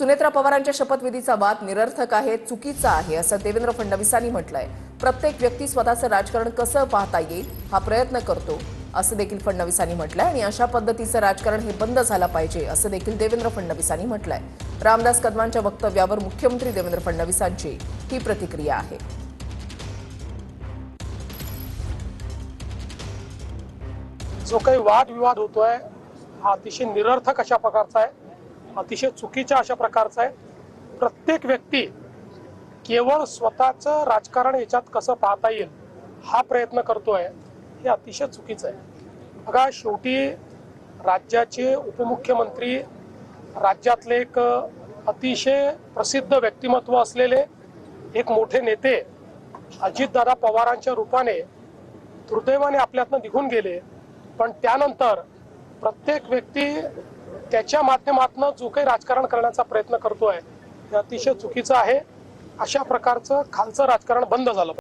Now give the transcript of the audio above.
सुनेत्रा पवारांच्या शपथविधीचा वाद निरर्थक आहे, चुकीचा आहे असं देवेंद्र फडणवीसांनी म्हटलंय। प्रत्येक व्यक्ती स्वतःचं राजकारण कसं पाहता येईल हा प्रयत्न करतो असं देखील फडणवीसांनी म्हटलंय आणि अशा पद्धतीचं राजकारण हे बंद झालं पाहिजे असं देखील देवेंद्र फडणवीसांनी म्हटलंय। रामदास कदमांच्या वक्तव्यावर मुख्यमंत्री देवेंद्र फडणवीसांची ही प्रतिक्रिया आहे। जो काही वादविवाद होतोय हा अतिशय निरर्थक अशा प्रकारचा आहे, अतिशय चुकीच्या अशा प्रकारचा आहे। प्रत्येक व्यक्ती केवळ स्वतःचं राजकारण याच्यात कसं पाहता येईल हा प्रयत्न करतोय, हे अतिशय चुकीचं आहे। बघा, शेवटी राज्याचे उपमुख्यमंत्री, राज्यातले एक अतिशय प्रसिद्ध व्यक्तिमत्व असलेले एक मोठे नेते अजितदादा पवारांच्या रूपाने दुर्दैवाने आपल्यातनं निघून गेले। पण त्यानंतर प्रत्येक व्यक्ती त्याच्या माध्यमातून जो काही राजकारण करण्याचा प्रयत्न करतोय हे अतिशय चुकीचं आहे। अशा प्रकारचं खालचं राजकारण बंद झालं पाहिजे।